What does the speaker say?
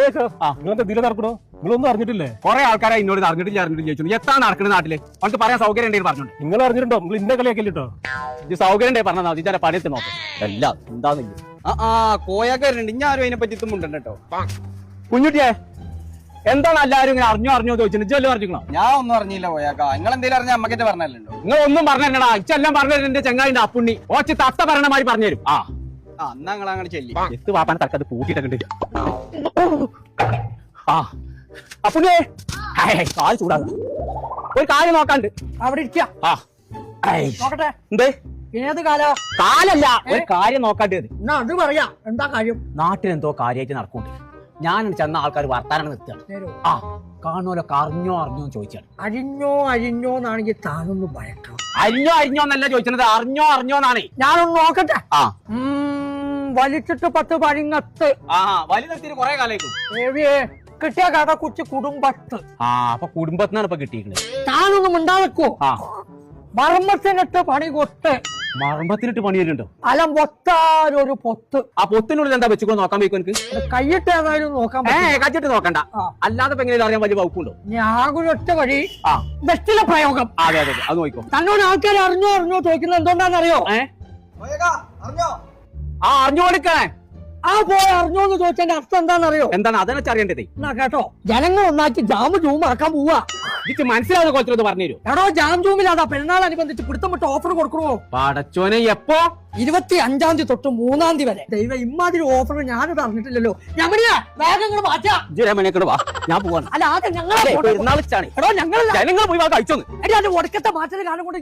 നിങ്ങളെന്താ ഇതിലെ നടക്കണോ? നിങ്ങളൊന്നും അറിഞ്ഞിട്ടില്ലേ? കുറെ ആൾക്കാരെ എന്നോട് അറിഞ്ഞിട്ടില്ല ചോദിച്ചു. എത്താണ് നടക്കുന്നത് നാട്ടില്? അവർക്ക് പറയാൻ സൗകര്യം ഉണ്ടെങ്കിൽ പറഞ്ഞു. നിങ്ങൾ അറിഞ്ഞിട്ടുണ്ടോ? നിങ്ങൾ ഇന്ന കളിയാക്കില്ലോ. ഇത് സൗകര്യം ഉണ്ടെങ്കിൽ പറഞ്ഞാൽ മതി. ഇതിന്റെ പണിയെത്തി നോക്കാം. എല്ലാം എന്താന്നില്ല. കോയൊക്കെ വരുന്നുണ്ട്. ഇനി ആരും അതിനെ പറ്റി ഇത്തുമുണ്ട് കേട്ടോ. കുഞ്ഞുട്ടിയെ എന്താണ് എല്ലാവരും ഇങ്ങനെ അറിഞ്ഞോ ചോദിച്ചിട്ട് ഇജ്ജെല്ലാം അറിഞ്ഞോ? ഞാൻ ഒന്നും അറിഞ്ഞില്ല കോയാക്ക. നിങ്ങൾ എന്തെങ്കിലും അറിഞ്ഞാൽ അമ്മക്കിട്ട് പറഞ്ഞല്ലോ. നിങ്ങൾ ഒന്നും പറഞ്ഞാ ഇച്ചെല്ലാം പറഞ്ഞു. എന്റെ ചങ്ങായിന്റെ അപ്പുണ്ണി ഓച്ച് തത്ത പറയണമാതിരി പറഞ്ഞുതരും. അന്നാ നിങ്ങൾ അങ്ങനെ ചെല്ലി എത്ത് വാപ്പാനെ തക്കത് പൂട്ടിയിട്ടുണ്ട്. അപ്പുണ്ണിയെ കാല് ചൂടാകും. ഒരു കാര്യം നോക്കാണ്ട് അവിടെ ഇരിക്കാം. നോക്കട്ടെ എന്തേ? ഏത് കാലോ? കാലല്ല, ഒരു കാര്യം നോക്കാണ്ട്. എന്നാ അത് പറയാ. എന്താ കാര്യം? നാട്ടിലെന്തോ കാര്യമായിട്ട് നടക്കുന്നുണ്ട്. ഞാൻ ചെന്ന ആൾക്കാർ വർത്താനം നിർത്തുകയാണ്. കാണുമല്ലോ അറിഞ്ഞോ ചോദിച്ചാണ്. അരിഞ്ഞോ എന്നാണെങ്കിൽ താനൊന്ന് ഭയക്കണം. അരിഞ്ഞോ എന്നല്ല ചോദിച്ചത്, അറിഞ്ഞോന്നാണ്. ഞാനൊന്ന് നോക്കട്ടെ. വലിച്ചിട്ട് 10 പഴിങ്ങത്ത്. വലി നിർത്തിയിട്ട് കുറെ കാലമായിരിക്കും. കിട്ടിയ കഥ കുറിച്ച് കുടുംബത്ത്. അപ്പൊ കുടുംബത്തിനാണ് ഇപ്പൊ കിട്ടിയിരിക്കുന്നത്. താനൊന്നും ഉണ്ടാക്കോ? മർമ്മത്തിനിട്ട് പണി കൊട്ട്. മർമ്മത്തിനിട്ട് പണി വരുന്നുണ്ടോ? അലം പൊത്താരൊരു പൊത്ത്. ആ പൊത്തിനുള്ളിൽ എന്താ വെച്ചുകൊണ്ട് നോക്കാൻ വയ്ക്കും എനിക്ക്? കൈയിട്ട് ഏതായാലും നോക്കാൻ കച്ചിട്ട് നോക്കണ്ട. അല്ലാതെ എങ്ങനെയും അറിയാൻ വലിയ വകുപ്പുണ്ടോ? ഞാനൊറ്റ വഴി ബെസ്റ്റിലെ പ്രയോഗം. അതെ അത് നോക്കോ. തന്നോട് ആൾക്കാർ അറിഞ്ഞോ ചോദിക്കുന്നത് എന്തുകൊണ്ടാണെന്നറിയോ? അറിഞ്ഞു കൊടുക്കേ. പോയി അറിഞ്ഞോന്ന് ചോദിച്ചതിന്റെ അർത്ഥം എന്താണെന്നറിയോ? എന്താണ് അതെന്നെ അറിയേണ്ടത്? എന്നാ കേട്ടോ, ജനങ്ങൾ ഒന്നാക്കി ജൂമാക്കാൻ പോവാ. ഇത് മനസ്സിലാവുന്ന കുറച്ചൊന്ന് പറഞ്ഞു തരൂ. എടോ, ജൂമിലാതാ പെരുന്നാൾ അനുബന്ധിച്ച് പിടുത്തം വിട്ട് ഓഫർ കൊടുക്കണോ? പടച്ചോനെ എപ്പോ? 25-ാം തീയതി തൊട്ട് 3-ാം തീയതി വരെ. ദൈവം, ഇമ്മാതിരി ഓഫർ ഞാനിത് അറിഞ്ഞിട്ടില്ലല്ലോ. വേഗങ്ങൾ മാറ്റാ. വാ, ഞാൻ പോവാണ്. അല്ല, ആദ്യം ഞങ്ങളെ പെരുന്നാൾ എടോ, ഞങ്ങൾ പോയി കഴിച്ചോന്ന്. ഒടുക്കത്തെ മാറ്റൽ കാരണം കൊണ്ട്